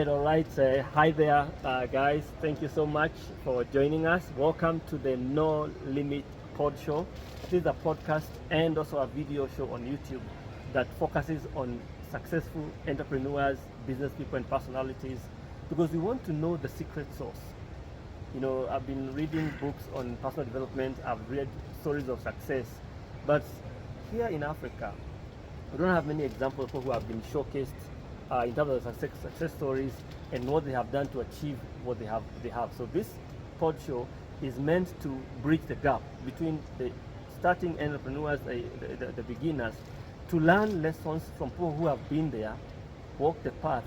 right. Hi there, guys. Thank you so much for joining us. Welcome to the No Limit Pod Show. This is a podcast and also a video show on YouTube that focuses on successful entrepreneurs, business people, and personalities because we want to know the secret sauce. You know, I've been reading books on personal development, I've read stories of success, but here in Africa, we don't have many examples of people who have been showcased in terms of success stories and what they have done to achieve what they have. So this pod show is meant to bridge the gap between the starting entrepreneurs, the beginners, to learn lessons from people who have been there, walked the path,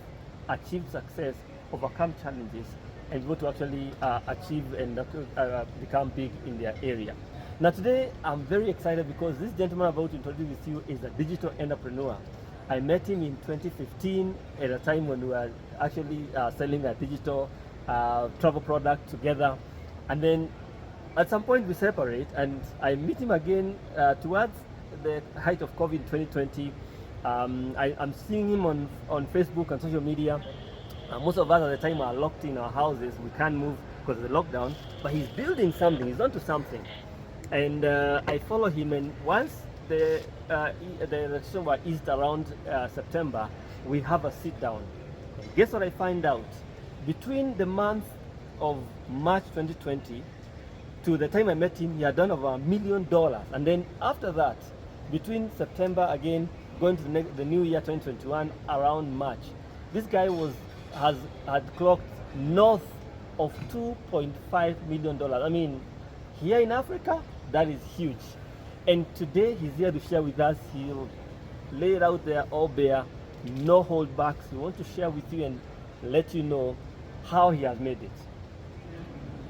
achieved success, overcome challenges, and go to actually achieve and become big in their area. Now today, I'm very excited because this gentleman I'm about to introduce to you is a digital entrepreneur. I met him in 2015 at a time when we were actually selling a digital travel product together. And then at some point we separate and I meet him again towards the height of COVID 2020. I'm seeing him on Facebook and social media. Most of us at the time are locked in our houses. We can't move because of the lockdown, but he's building something, he's onto something. And I follow him, and once the election was eased around September, we have a sit down. And guess what I find out? Between the month of March 2020 to the time I met him, he had done over $1 million. And then after that, between September again, going to the new year 2021, around March, this guy had clocked north of $2.5 million. I mean, here in Africa, that is huge. And today he's here to share with us. He'll lay it out there all bare, no holdbacks. We want to share with you and let you know how he has made it.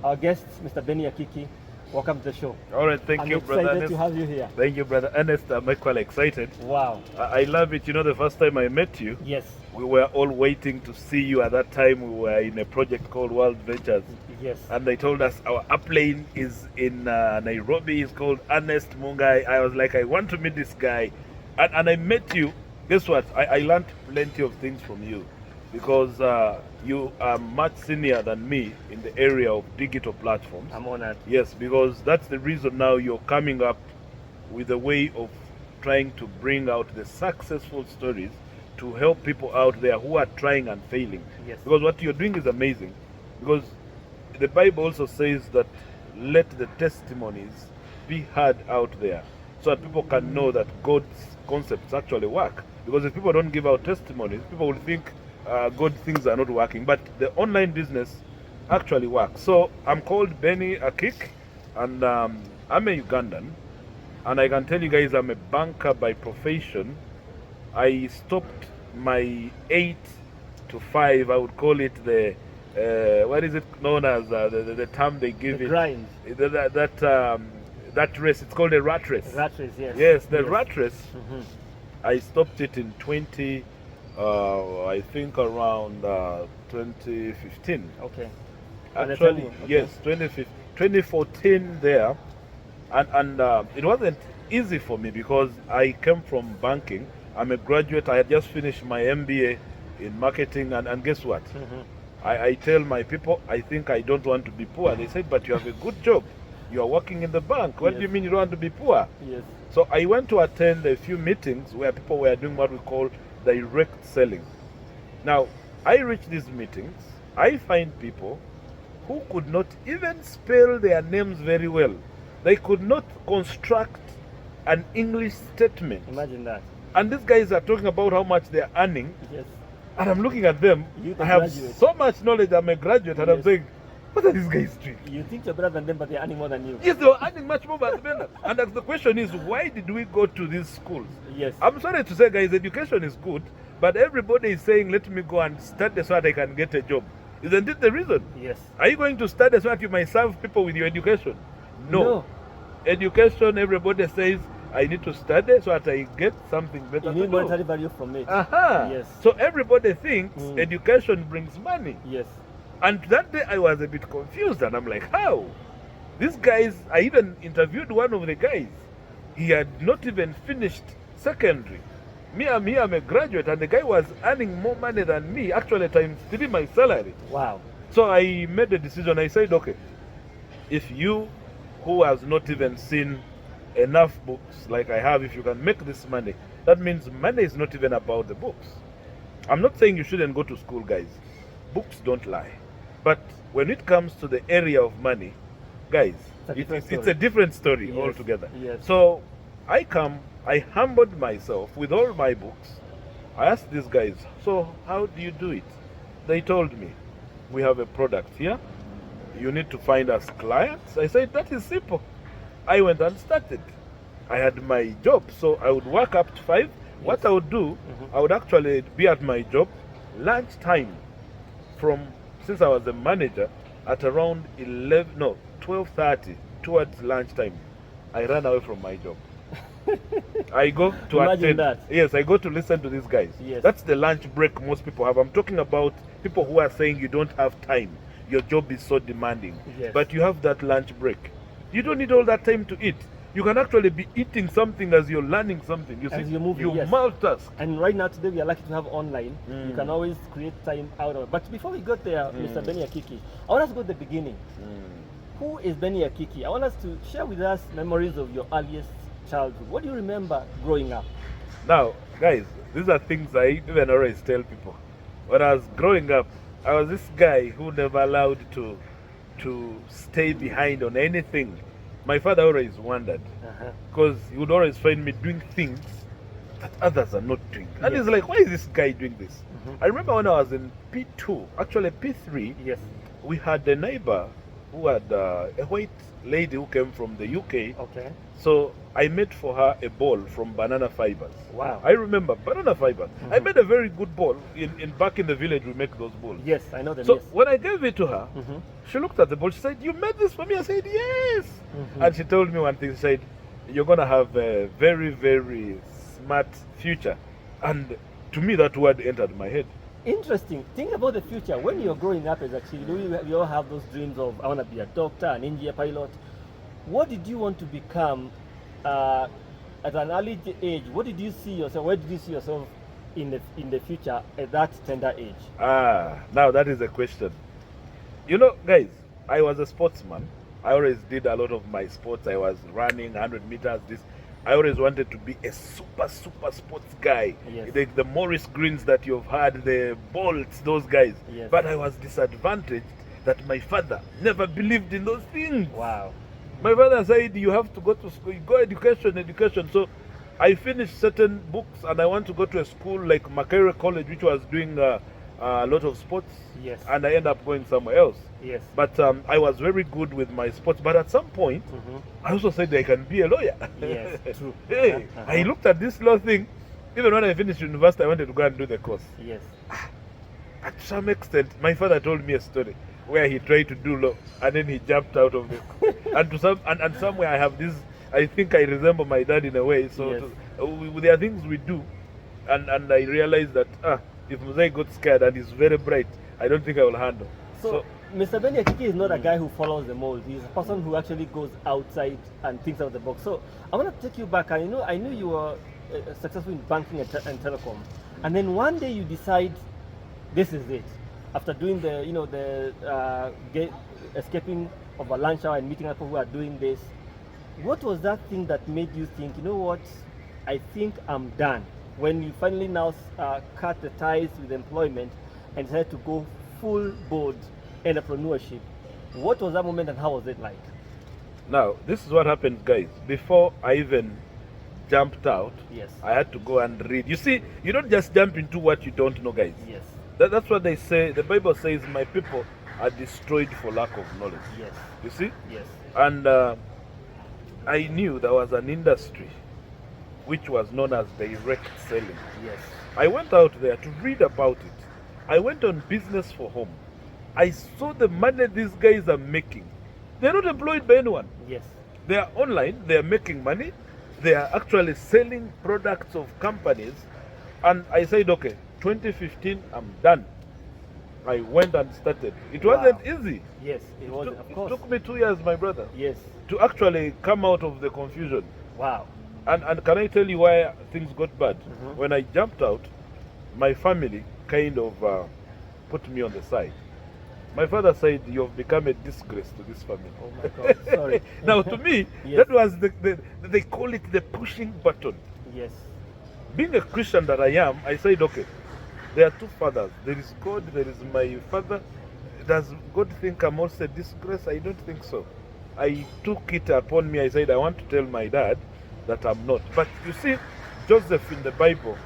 Our guest, Mr. Benny Akiiki, welcome to the show. All right, thank you, brother. I'm excited to have you here. Thank you, brother Ernest. I'm quite excited. Wow. I love it. You know, the first time I met you, yes, we were all waiting to see you. At that time, we were in a project called World Ventures. Yes. And they told us our upline is in Nairobi. He's called Ernest Mungai. I was like, I want to meet this guy. And I met you. Guess what? I learned plenty of things from you because you are much senior than me in the area of digital platforms. I'm honored. Yes, because that's the reason now you're coming up with a way of trying to bring out the successful stories to help people out there who are trying and failing. Yes. Because what you're doing is amazing. Because the Bible also says that let the testimonies be heard out there so that people can know that God's concepts actually work. Because if people don't give out testimonies, people will think God things are not working. But the online business actually works. So I'm called Benny Akiiki, and I'm a Ugandan. And I can tell you guys I'm a banker by profession. I stopped my 8 to 5, I would call it the what is it known as the term they give the it? Grind. That race. It's called a rat race. Rat race, yes. Yes, the yes. rat race. Mm-hmm. I stopped it in I think around 2015. Okay. Actually, okay. Yes, 2014 there, and it wasn't easy for me because I came from banking. I'm a graduate. I had just finished my MBA in marketing, and guess what? Mm-hmm. I tell my people, I think I don't want to be poor. They said, but you have a good job. You are working in the bank. What do you mean you don't want to be poor? Yes. So I went to attend a few meetings where people were doing what we call direct selling. Now, I reach these meetings, I find people who could not even spell their names very well. They could not construct an English statement. Imagine that. And these guys are talking about how much they're earning. Yes. And I'm looking at them. I have graduate. so much knowledge. I'm a graduate, and Yes. I'm saying, what are these guys doing? You think you're better than them, but they're earning more than you. Yes, they were earning much more than them. And the question is, why did we go to these schools? Yes. I'm sorry to say, guys, education is good, but everybody is saying, let me go and study so that I can get a job. Isn't it the reason? Yes. Are you going to study so that you might serve people with your education? No. Education, everybody says, I need to study so that I get something better. You need monetary value from it. Yes. So everybody thinks education brings money. Yes. And that day I was a bit confused, and I'm like, how? These guys, I even interviewed one of the guys. He had not even finished secondary. I'm a graduate, and the guy was earning more money than me, actually times 3 my salary. Wow. So I made a decision. I said, okay, if you, who has not even seen enough books like I have, if you can make this money, that means money is not even about the books. I'm not saying you shouldn't go to school, guys. Books don't lie. But when it comes to the area of money, guys, it's a different story Yes. altogether. Yes. So I humbled myself with all my books. I asked these guys, so how do you do it? They told me, we have a product here. You need to find us clients. I said, that is simple. I went and started. I had my job, so I would work up to 5. What I would do, I would actually be at my job lunchtime since I was a manager, at around 12:30 towards lunchtime. I ran away from my job. I go to Imagine attend. that. Yes, I go to listen to these guys. Yes. That's the lunch break most people have. I'm talking about people who are saying you don't have time. Your job is so demanding. Yes. But you have that lunch break. You don't need all that time to eat. You can actually be eating something as you're learning something. You see, As you're moving, you yes. multitask. And right now today we are lucky to have online. You can always create time out of it. But before we got there, Mr. Benny Akiiki, I want us to go to the beginning. Who is Benny Akiiki? I want us to share with us memories of your earliest childhood. What do you remember growing up? Now, guys, these are things I even always tell people. When I was growing up, I was this guy who never allowed to stay behind on anything. My father always wondered, because he would always find me doing things that others are not doing. And he's like, why is this guy doing this? I remember when I was in P2, actually P3, Yes. we had a neighbor who had a white lady who came from the UK. Okay. So I made for her a ball from banana fibers. Wow. I remember banana fibers. I made a very good ball. Back in the village, we make those balls. Yes, I know them. So Yes. when I gave it to her, she looked at the ball. She said, "You made this for me?" I said, "Yes." And she told me one thing. She said, "You're gonna have a very, very smart future." And to me, that word entered my head. Interesting. Think about the future. When you're growing up as a child, we all have those dreams of, I want to be a doctor, an engineer, pilot. What did you want to become at an early age? What did you see yourself? Where did you see yourself in the future at that tender age? Now that is a question. You know, guys, I was a sportsman. I always did a lot of my sports. I was running 100 meters. I always wanted to be a super sports guy. Yes. The Morris Greens that you've had, the Bolts, those guys. Yes. But I was disadvantaged that my father never believed in those things. Wow. My father said, you have to go to school, you go education. So I finished certain books and I want to go to a school like Makerere College, which was doing a lot of sports. Yes. And I ended up going somewhere else. Yes. But I was very good with my sports. But at some point, I also said I can be a lawyer. Yes, true. Hey, I looked at this law thing. Even when I finished university, I wanted to go and do the course. Yes. At some extent, my father told me a story where he tried to do law and then he jumped out of it. and somewhere I have this. I think I resemble my dad in a way. So Yes. there are things we do, and I realized that if Mzee got scared and he's very bright, I don't think I will handle. So Mr. Benny Akiiki is not a guy who follows the mold. He's a person who actually goes outside and thinks out of the box. So I want to take you back. I knew you were successful in banking and telecom, and then one day you decide, this is it. After doing escaping of a lunch hour and meeting people who are doing this, what was that thing that made you think, you know what, I think I'm done? When you finally now cut the ties with employment and decided to go full board entrepreneurship, what was that moment and how was it like? Now, this is what happens, guys. Before I even jumped out, Yes. I had to go and read. You see, you don't just jump into what you don't know, guys. Yes. That's what they say. The Bible says, my people are destroyed for lack of knowledge. Yes. You see? Yes. And I knew there was an industry which was known as direct selling. Yes. I went out there to read about it. I went on Business for Home. I saw the money these guys are making. They're not employed by anyone. Yes. They are online, they are making money, they are actually selling products of companies. And I said, okay, 2015, I'm done. I went and started. It wasn't easy. Yes, it was, of It course. took me 2 years, my brother, Yes. to actually come out of the confusion. Wow. And can I tell you why things got bad? Mhm. When I jumped out, my family kind of put me on the side. My father said, "You've become a disgrace to this family." Oh my God, sorry. Now, to me, Yes. that was they call it the pushing button. Yes. Being a Christian that I am, I said, okay, there are two fathers. There is God, there is my father. Does God think I'm also a disgrace? I don't think so. I took it upon me. I said, I want to tell my dad that I'm not. But you see, Joseph in the Bible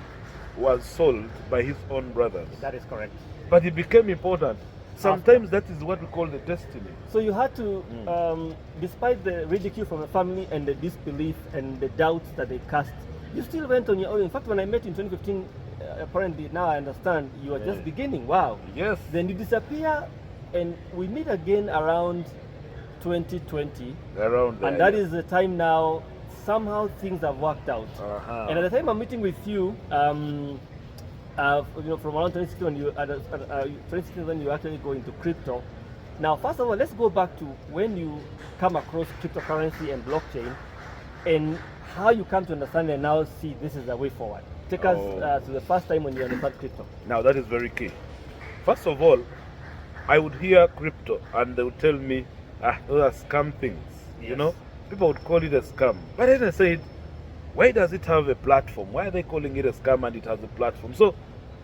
was sold by his own brothers. That is correct. But he became important. Sometimes that is what we call the destiny. So you had to, despite the ridicule from the family and the disbelief and the doubts that they cast, you still went on your own. In fact, when I met you in 2015, apparently now I understand you were just beginning. Wow. Yes. Then you disappear, and we meet again around 2020. Around there, And that yeah. is the time now, somehow things have worked out. Uh-huh. And at the time I'm meeting with you, from around 2016 when you 2016 when you actually go into crypto. Now, first of all, let's go back to when you come across cryptocurrency and blockchain, and how you come to understand and now see this is the way forward. Take us to the first time when you understand crypto. Now that is very key. First of all, I would hear crypto and they would tell me, those are scam things. You Yes. know, people would call it a scam. But then I said, why does it have a platform? Why are they calling it a scam and it has a platform? So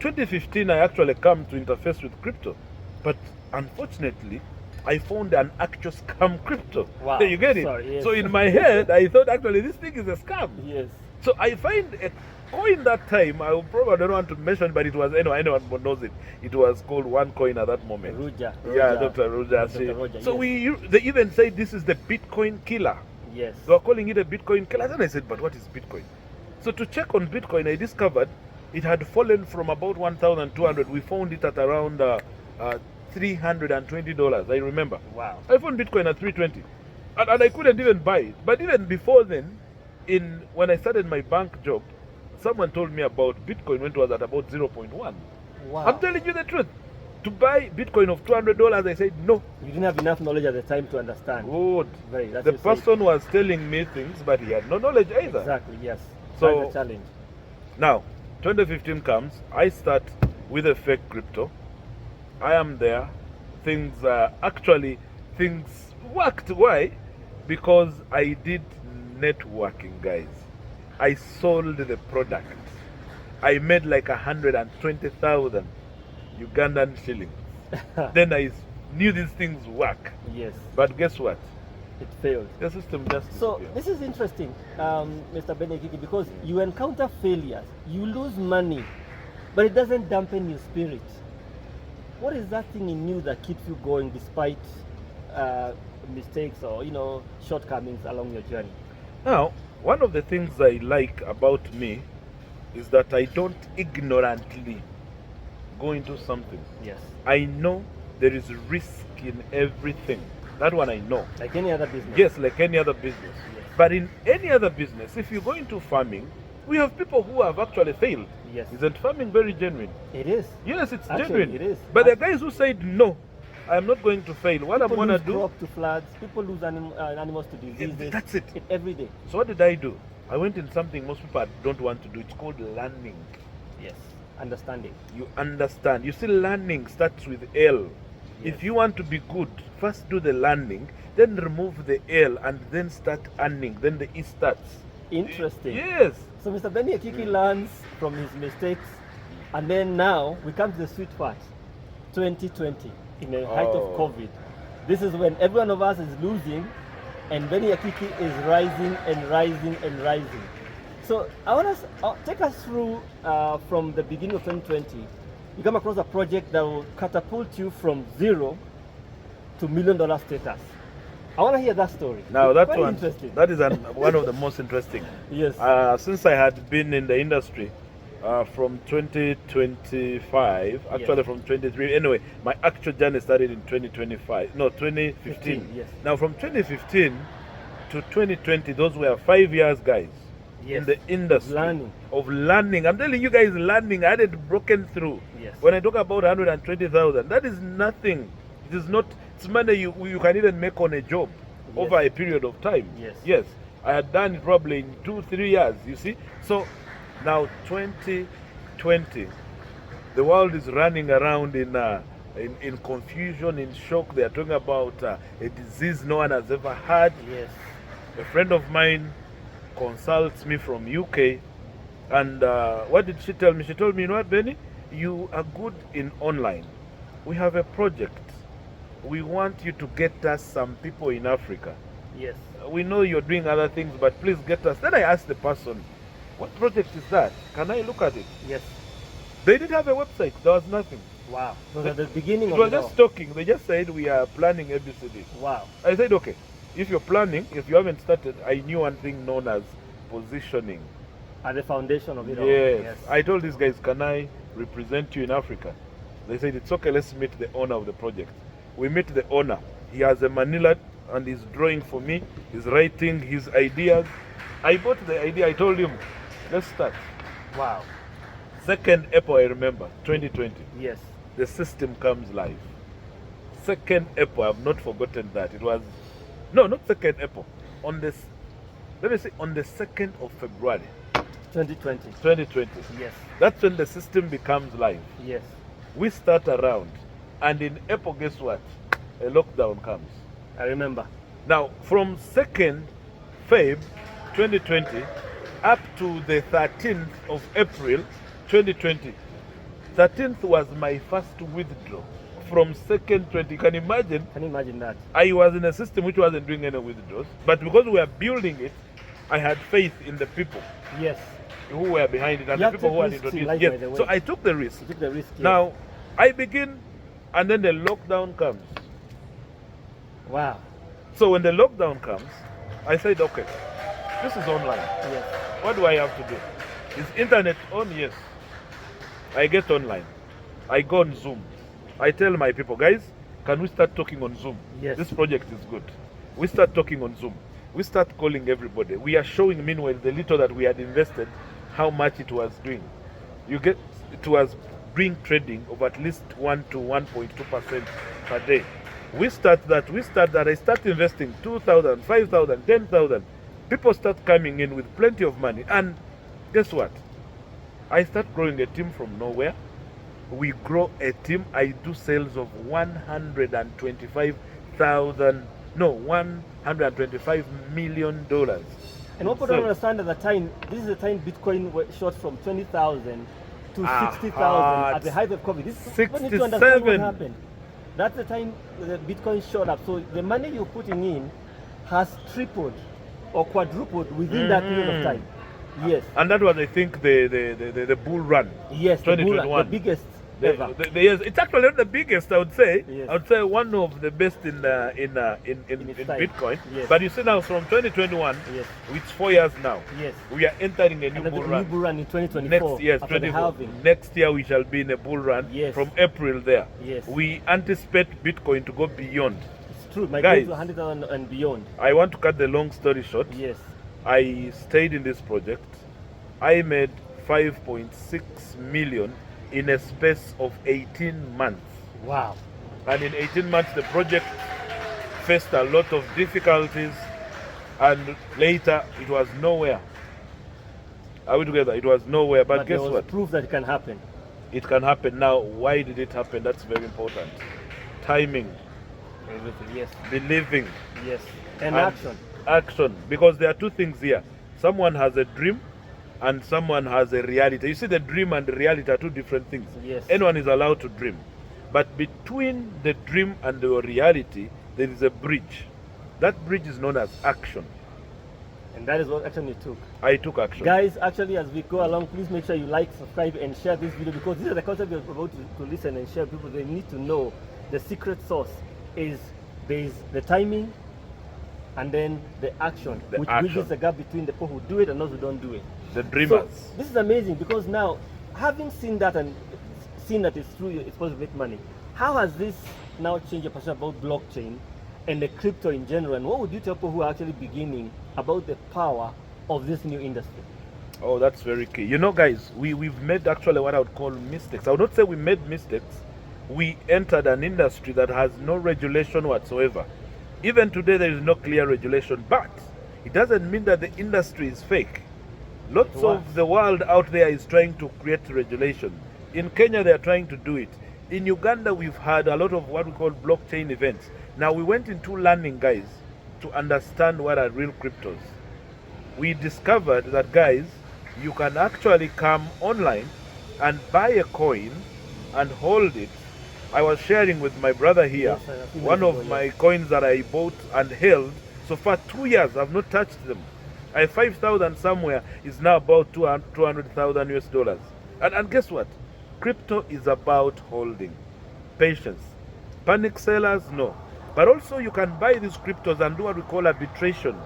2015, I actually come to interface with crypto. But unfortunately, I found an actual scam crypto. Wow. You get it? Sorry, yes. So in my head, I thought actually this thing is a scam. Yes. So I find a coin that time, I probably don't want to mention, but it was, anyone knows it. It was called one coin at that moment. Roger. Yeah, Dr. Roger. Dr. Roger, So yes. they even said this is the Bitcoin killer. Yes. They were calling it a Bitcoin killer. Then I said, but what is Bitcoin? So to check on Bitcoin, I discovered it had fallen from about 1,200. We found it at around $320. I remember. Wow. I found Bitcoin at 320, and I couldn't even buy it. But even before then, when I started my bank job, someone told me about Bitcoin when it was at about 0.1. Wow. I'm telling you the truth. To buy Bitcoin of $200, I said no. You didn't have enough knowledge at the time to understand. Good. That's The your side. person was telling me things, but he had no knowledge either. Exactly. Yes. So- That's the challenge. Now, 2015 comes. I start with a fake crypto. I am there. Things worked. Why? Because I did networking, guys. I sold the product. I made like 120,000 Ugandan shillings. Then I knew these things work. Yes. But guess what? It failed. The system just So disappeared. this is interesting, Mr. Ben Akiiki, because you encounter failures, you lose money, but it doesn't dampen your spirit. What is that thing in you that keeps you going despite mistakes or shortcomings along your journey? Now, one of the things I like about me is that I don't ignorantly go into something. Yes. I know there is risk in everything. That one I know. Like any other business. Yes, like any other business. Yes. But in any other business, if you go into farming, we have people who have actually failed. Yes. Isn't farming very genuine? It is. Yes, it's Actually, genuine. it is. But the guys who said, no, I'm not going to fail, what I'm People going to lose do, crop to floods. People lose animals to diseases. that's it. Every day. So what did I do? I went in something most people don't want to do. It's called learning. Yes. Understanding. You understand. You see, learning starts with L. Yes. If you want to be good, first do the learning, then remove the L, and then start earning. Then the E starts. Interesting. Yes. So Mr. Benny Akiiki learns from his mistakes, and then now we come to the sweet part, 2020, in the height of COVID. This is when every one of us is losing, and Benny Akiiki is rising and rising and rising. So I want us take us through from the beginning of 2020. You come across a project that will catapult you from zero to $1 million status. I want to hear that story. Now It's that quite one, interesting. that is one of the most interesting. Yes. Since I had been in the industry from 2025, actually Yes. from 23. Anyway, my actual journey started in 2025. No, 2015. Yes. Now from 2015 to 2020, those were 5 years, guys. Yes. In the industry Learning. of learning. I'm telling you guys, learning. I had broken through. Yes. When I talk about 120,000, that is nothing. It is not. It's money you can even make on a job Yes. over a period of time. Yes. Yes. I had done it probably in 2-3 years, you see. So now 2020, the world is running around in confusion, in shock. They are talking about a disease no one has ever had. Yes. A friend of mine consults me from UK, and what did she tell me? She told me, you know what, Benny, you are good in online. We have a project. We want you to get us some people in Africa. Yes. We know you're doing other things, but please get us. Then I asked the person, what project is that? Can I look at it? Yes. They didn't have a website. There was nothing. Wow. So at the beginning It of was it all. just talking. They just said, we are planning ABCD. Wow. I said, okay, if you're planning, if you haven't started, I knew one thing known as positioning. At the foundation of it all. Yes. I told these guys, can I represent you in Africa? They said, it's okay, let's meet the owner of the project. We meet the owner. He has a manila and he's drawing for me. He's writing his ideas. I bought the idea. I told him, let's start. Wow. 2nd April, I remember, 2020. Yes. The system comes live. 2nd April, I've not forgotten that. It was, no, not 2nd April. On this, let me say, on the 2nd of February, 2020. 2020. Yes. That's when the system becomes live. Yes. We start around, and in April, guess what? A lockdown comes. I remember. Now, from 2nd Feb 2020 up to the 13th of April 2020, 13th was my first withdrawal from 2nd 20. Can you imagine? Can you imagine that? I was in a system which wasn't doing any withdrawals, but because we were building it, I had faith in the people Yes. who were behind it and You the have people to who had take risks in introduced life, it. by the way. So I took the risk. You took the risk. Yes. Now, I begin, and then the lockdown comes. Wow. So when the lockdown comes, I said, okay, this is online. Yes. What do I have to do? Is internet on? Yes. I get online. I go on Zoom. I tell my people, guys, can we start talking on Zoom? Yes. This project is good. We start talking on Zoom. We start calling everybody. We are showing, meanwhile, the little that we had invested, how much it was doing. You get, it was doing trading of at least 1 to 1.2% per day. We start that. I start investing 2,000, 5,000, 10,000. People start coming in with plenty of money. And guess what? I start growing a team from nowhere. We grow a team. I do sales of $125 million. And what people don't understand at the time, this is the time Bitcoin shot from 20,000 to 60,000 at the height of COVID. This people need to understand what happened. That's the time the Bitcoin shot up. So the money you're putting in has tripled or quadrupled within that period of time. Yes. And that was, I think, the bull run. Yes, the bull run, the biggest ever. Yes, it's actually not the biggest, I would say. Yes. I would say one of the best in Bitcoin. Yes. But you see now, from 2021, Yes. it's 4 years now. Yes. We are entering a new And bull the run. new bull run in 2024. Next, yes, after the 24. halving. Next year we shall be in a bull run. Yes. From April there. Yes. We anticipate Bitcoin to go beyond. It's true. My Guys, goal to 100,000 and beyond. I want to cut the long story short. Yes. I stayed in this project. I made 5.6 million in a space of 18 months. Wow. And in 18 months, the project faced a lot of difficulties, and later it was nowhere. Are we together? It was nowhere. But guess there was what? proof that it can happen. It can happen now. Why did it happen? That's very important. Timing, Everything. Yes. believing, Yes. And action. Action. Because there are two things here. Someone has a dream and someone has a reality. You see, the dream and the reality are two different things. Yes. Anyone is allowed to dream. But between the dream and the reality, there is a bridge. That bridge is known as action. And that is what action you took. I took action. Guys, actually, as we go along, please make sure you like, subscribe, and share this video, because these are the concepts you're about to listen and share. People, they need to know the secret sauce is there's the timing and then the action, which bridges the gap between the people who do it and those who don't do it. The dreamers. So, this is amazing, because now, having seen that and seen that it's true, it's possible to make money, how has this now changed your perception about blockchain and the crypto in general? And what would you tell people who are actually beginning about the power of this new industry? Oh, that's very key. You know, guys, we've made actually what I would call mistakes. I would not say we made mistakes. We entered an industry that has no regulation whatsoever. Even today, there is no clear regulation, but it doesn't mean that the industry is fake. Lots It works. of the world out there is trying to create regulation. In Kenya, they are trying to do it. In Uganda, we've had a lot of what we call blockchain events. Now, we went into learning, guys, to understand what are real cryptos. We discovered that, guys, you can actually come online and buy a coin and hold it. I was sharing with my brother here Yes, I think one that's of good, my yes. coins that I bought and held. So far, 2 years, I've not touched them. I have 5,000 somewhere, is now about 200,000 US dollars. And guess what? Crypto is about holding, patience. Panic sellers, no. But also you can buy these cryptos and do what we call arbitration.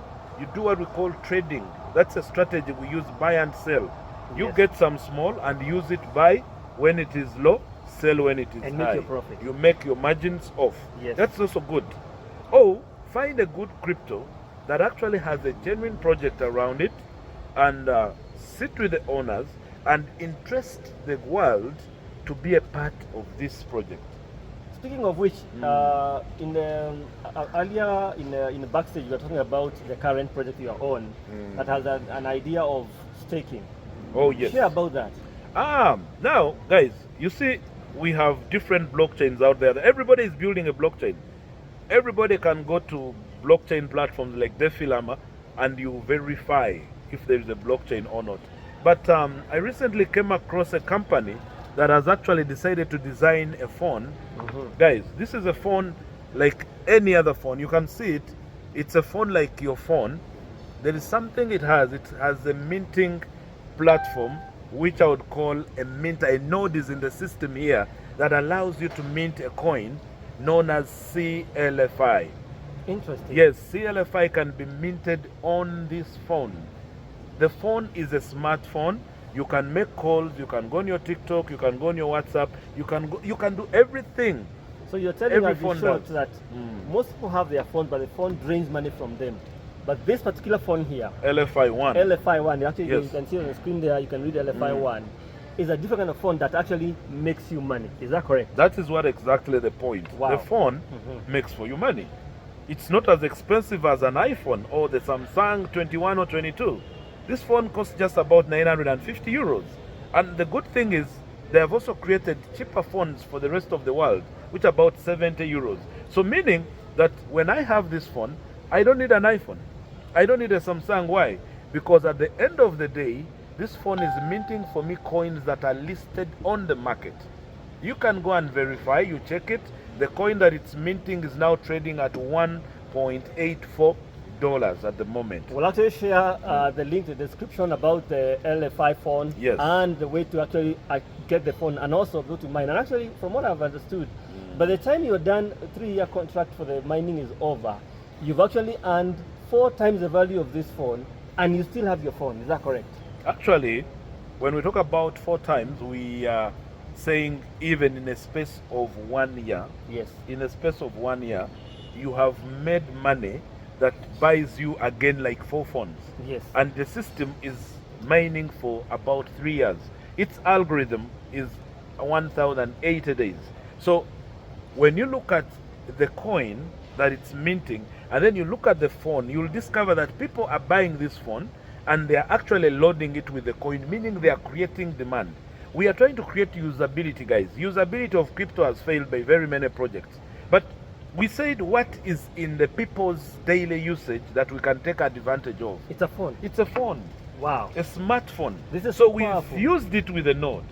You do what we call trading. That's a strategy we use, buy and sell. You Yes. get some small and use it, buy when it is low, sell when it is And high. make your profit. You make your margins off. Yes. That's also good. Oh, find a good crypto that actually has a genuine project around it, and sit with the owners and interest the world to be a part of this project. Speaking of which, in the, earlier in the backstage, you were talking about the current project you are on that has an idea of staking. Oh yes. Share about that. Now, guys, you see, we have different blockchains out there. Everybody is building a blockchain. Everybody can go to blockchain platforms like Defilama and you verify if there is a blockchain or not. But I recently came across a company that has actually decided to design a phone. Guys, this is a phone like any other phone. You can see it. It's a phone like your phone. There is something it has. It has a minting platform, which I would call a minter. A node is in the system here that allows you to mint a coin known as CLFI. Interesting. Yes, CLFI can be minted on this phone. The phone is a smartphone. You can make calls, you can go on your TikTok, you can go on your WhatsApp, you can do everything. So you're telling Every us in phone short does. that most people have their phone, but the phone drains money from them. But this particular phone here, LFI1. LFI1, actually Yes. you can see on the screen there, you can read LFI1, is a different kind of phone that actually makes you money. Is that correct? That is what exactly the point. Wow. The phone makes for you money. It's not as expensive as an iPhone or the Samsung 21 or 22. This phone costs just about 950 euros. And the good thing is, they have also created cheaper phones for the rest of the world, which are about 70 euros. So meaning that when I have this phone, I don't need an iPhone. I don't need a Samsung. Why? Because at the end of the day, this phone is minting for me coins that are listed on the market. You can go and verify, you check it. The coin that it's minting is now trading at $1.84 at the moment. We'll actually share the link in the description about the LFI phone Yes. and the way to actually get the phone and also go to mine. And actually, from what I've understood, by the time you're done, a 3-year contract for the mining is over, you've actually earned 4 times the value of this phone and you still have your phone. Is that correct? Actually, when we talk about 4 times, we are saying even in a space of 1 year. Yes. In a space of 1 year, you have made money that buys you again like 4 phones. Yes. And the system is mining for about 3 years. Its algorithm is 1080 days. So when you look at the coin that it's minting and then you look at the phone, you'll discover that people are buying this phone and they are actually loading it with the coin, meaning they are creating demand. We are trying to create usability, guys. Usability of crypto has failed by very many projects. But we said what is in the people's daily usage that we can take advantage of. It's a phone. It's a phone, Wow. a smartphone. This is so so we've powerful. used it with a node.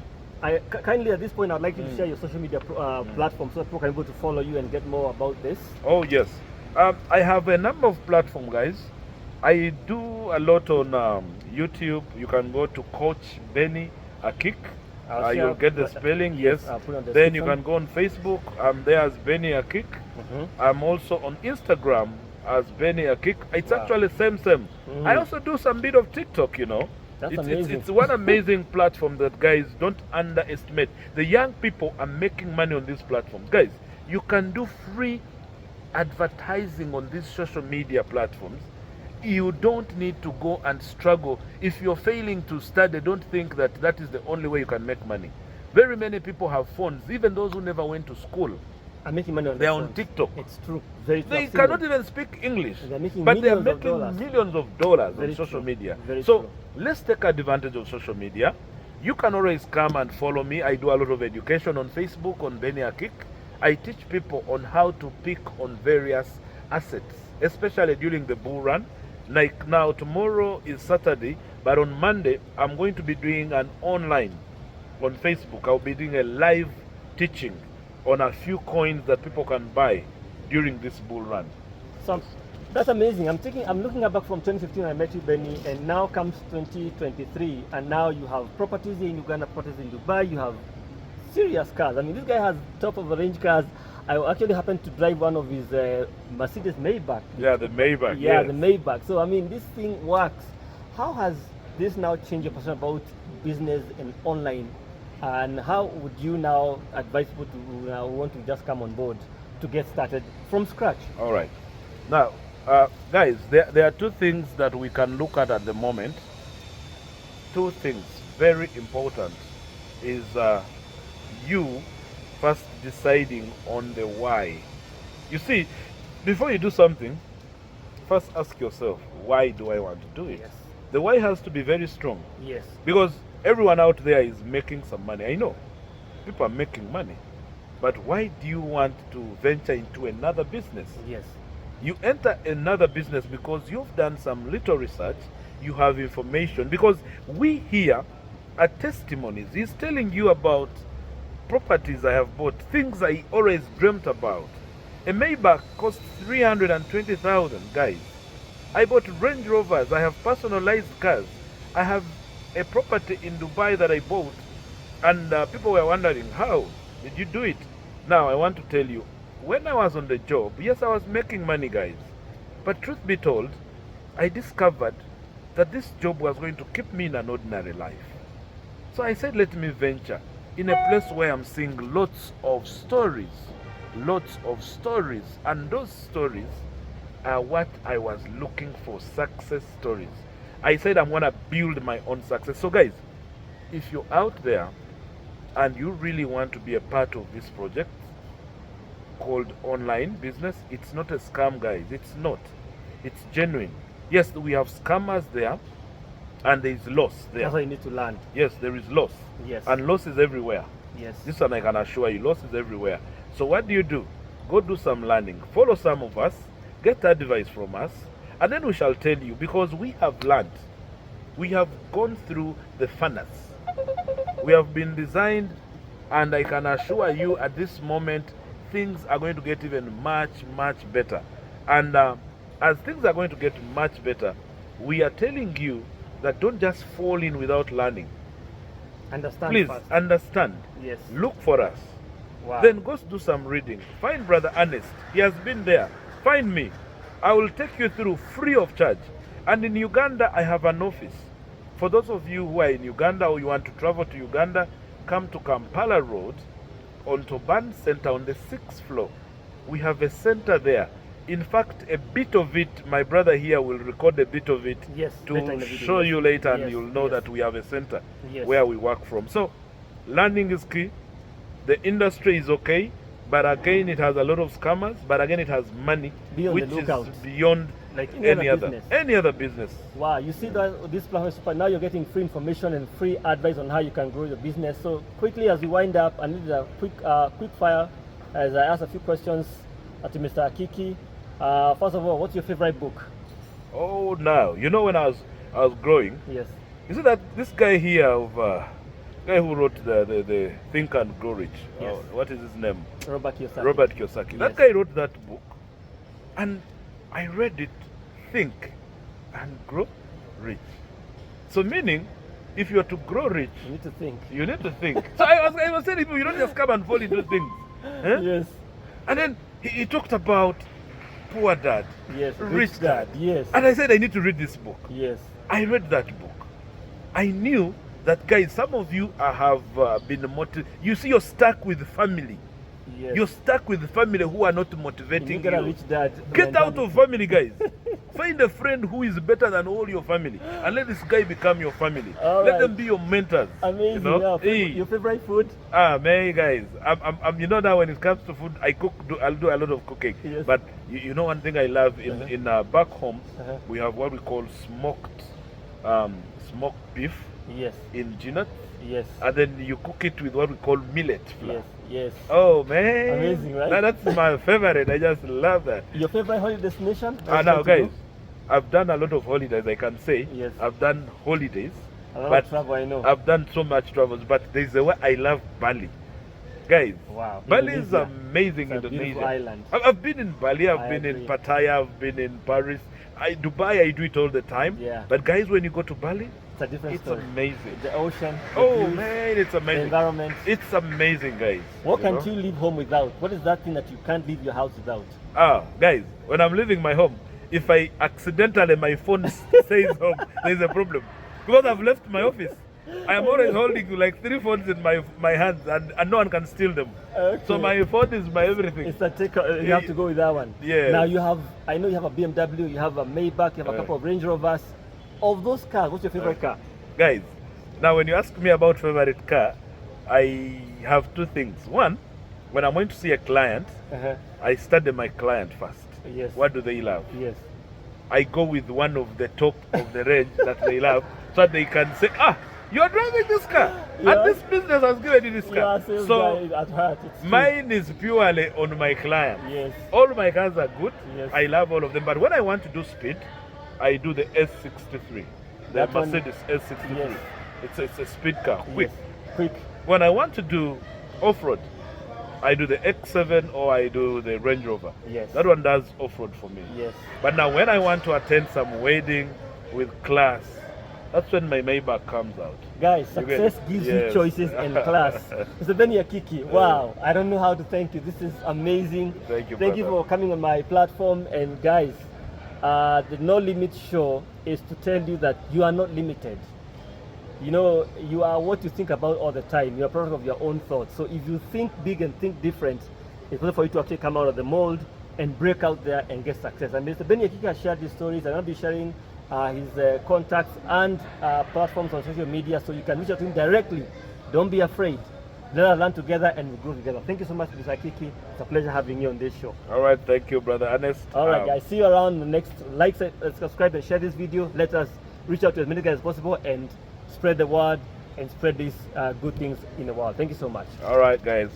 Kindly at this point, I'd like you to share your social media platform so people can go to follow you and get more about this. Oh yes, I have a number of platforms, guys. I do a lot on YouTube. You can go to Coach Benny Akiiki. I'll You'll share- get the spelling, yes. I'll put on the Then you description. can go on Facebook. I'm there as Benny Akiiki. I'm also on Instagram as Benny Akiiki. It's Wow. actually same. I also do some bit of TikTok, you know. That's it's amazing. one amazing platform that, guys, don't underestimate. The young people are making money on these platforms. Guys, you can do free advertising on these social media platforms. You don't need to go and struggle. If you're failing to study, don't think that that is the only way you can make money. Very many people have phones, even those who never went to school. I'm making money on They're their on phones. TikTok. It's true. Very true. They I've seen cannot them. even speak English, They're making but they are millions of making dollars. millions of dollars Very on social true. media. Very So true. let's take advantage of social media. You can always come and follow me. I do a lot of education on Facebook, on Benny Akiiki. I teach people on how to pick on various assets, especially during the bull run. Like now, tomorrow is Saturday, but on Monday, I'm going to be doing an online on Facebook. I'll be doing a live teaching on a few coins that people can buy during this bull run. So that's amazing. I'm looking back from 2015 I met you, Benny, and now comes 2023, and now you have properties in Uganda, properties in Dubai, you have serious cars. I mean, this guy has top of the range cars. I actually happened to drive one of his Mercedes Maybach. Yeah, the Maybach. Yeah, yes. the Maybach. So I mean, this thing works. How has this now changed your perception about business and online? And how would you now advise people to now want to just come on board to get started from scratch? All right. Now, guys, there are two things that we can look at the moment. Two things very important is you first deciding on the why. You see, before you do something, first ask yourself, why do I want to do it? Yes. The why has to be very strong. Yes. Because everyone out there is making some money. I know people are making money. But why do you want to venture into another business? Yes. You enter another business because you've done some little research, you have information. Because we here are testimonies. He's telling you about properties I have bought, things I always dreamt about. A Maybach costs 320,000, guys. I bought Range Rovers, I have personalized cars. I have a property in Dubai that I bought, and people were wondering, how did you do it? Now I want to tell you, when I was on the job, yes, I was making money, guys, but truth be told, I discovered that this job was going to keep me in an ordinary life. So I said, let me venture in a place where I'm seeing lots of stories, and those stories are what I was looking for, success stories. I said I'm going to build my own success. So guys, if you're out there and you really want to be a part of this project called online business, it's not a scam, guys. It's not. It's genuine. Yes, we have scammers there, and there is loss there. That's what you need to learn. Yes, there is loss. Yes. And loss is everywhere. Yes. This one I can assure you, loss is everywhere. So what do? Go do some learning. Follow some of us. Get advice from us. And then we shall tell you, because we have learned. We have gone through the furnace. We have been designed, and I can assure you at this moment, things are going to get even much, much better. And as things are going to get much better, we are telling you that don't just fall in without learning. Understand Please first. understand. Yes. Look for us. Wow. Then go do some reading. Find Brother Ernest. He has been there. Find me. I will take you through free of charge. And in Uganda, I have an office. For those of you who are in Uganda or you want to travel to Uganda, come to Kampala Road on Toban Center on the 6th floor. We have a center there. In fact, a bit of it, my brother here will record a bit of it Yes, later in to the video, show yes. you later, and Yes, you'll know yes. that we have a center Yes. where we work from. So, learning is key. The industry is okay, but again, it has a lot of scammers, but again, it has money, Be on the which is lookout. beyond Like any other business. Wow, you see that this platform is super. Now you're getting free information and free advice on how you can grow your business. So quickly, as we wind up, I need a quick fire as I ask a few questions to Mr. Akiiki. First of all, what's your favorite book? Oh, now you know when I was growing. Yes. You see that this guy here of guy who wrote the Think and Grow Rich. Yes. What is his name? Robert Kiyosaki. Robert Kiyosaki. That Yes. guy wrote that book, and I read it. Think and grow rich. So meaning, if you are to grow rich, You need to think. you need to think. So I was telling people, you don't just come and fall into things. Eh? Yes. And then he talked about poor dad, Yes. rich dad. Yes. And I said, I need to read this book. Yes. I read that book. I knew that, guys, some of you have been motivated. You see, you're stuck with family. Yes. You're stuck with family who are not You motivating get a you. rich dad. Get out mentality. of family, guys. Find a friend who is better than all your family, and let this guy become your family. All Let right. them be your mentors. Amazing. You know? Hey. Your favorite food? Man, guys, you know that when it comes to food, I'll do a lot of cooking. Yes. But you know one thing I love in back home, we have what we call smoked beef Yes. in Ginat, Yes. and then you cook it with what we call millet flour. Yes. Yes. Oh man, Amazing, right? That's my favorite. I just love that. Your favorite holiday destination? Now, guys, I've done a lot of holidays. I can say Yes. I've done holidays. A lot But of travel, I know. I've done so much travels, but there's a way I love Bali. Guys, Wow. Bali is Indonesia. amazing. It's a beautiful Indonesia. island. I've been in Bali, I've I been in agree. Pattaya, I've been in Paris. Dubai, I do it all the time. Yeah. But guys, when you go to Bali, It's a different it's story. amazing. The ocean. The Oh views, man, it's the amazing. environment. It's amazing, guys. What you know? can't you leave home without? What is that thing that you can't leave your house without? Guys, when I'm leaving my home, if I accidentally my phone says home, there's a problem. Because I've left my office. I am always holding like 3 phones in my hands, and no one can steal them. Okay. So my phone is my everything. It's a take. You have to go with that one. Yeah. Now I know you have a BMW, you have a Maybach, you have a couple of Range Rovers. Of those cars, what's your favorite car? Guys, now when you ask me about favorite car, I have 2 things. One, when I'm going to see a client, I study my client first. Yes. What do they love? Yes. I go with one of the top of the range that they love, so that they can say, you are driving this car, Yeah. and this business has given you this You are car. sales So guy at heart. It's true. mine is purely on my client. Yes. All my cars are good. Yes. I love all of them. But when I want to do speed, I do the S63, the That one- Mercedes S63. Yes. It's a speed car, quick. Yes. Quick. When I want to do off-road, I do the X7 or I do the Range Rover. Yes. That one does off-road for me. Yes. But now when I want to attend some wedding with class, that's when my Maybach comes out. Guys, You get success it? gives you Yes. choices and class. Mr. Benny Akiiki, wow, I don't know how to thank you. This is amazing. Thank you, Thank you brother. for coming on my platform. And guys, the No Limit Show is to tell you that you are not limited. You know, you are what you think about all the time. You are a product of your own thoughts. So if you think big and think different, it's better for you to actually come out of the mold and break out there and get success. And Mr. Benny Akiiki has shared these stories, and I'll be sharing his contacts and platforms on social media, so you can reach out to him directly. Don't be afraid. Let us learn together and we grow together. Thank you so much, Mr. Akiiki. It's a pleasure having you on this show. All right, thank you, brother Ernest. All right, guys. See you around the next. Like, subscribe, and share this video. Let us reach out to as many guys as possible and spread the word and spread these good things in the world. Thank you so much. All right, guys.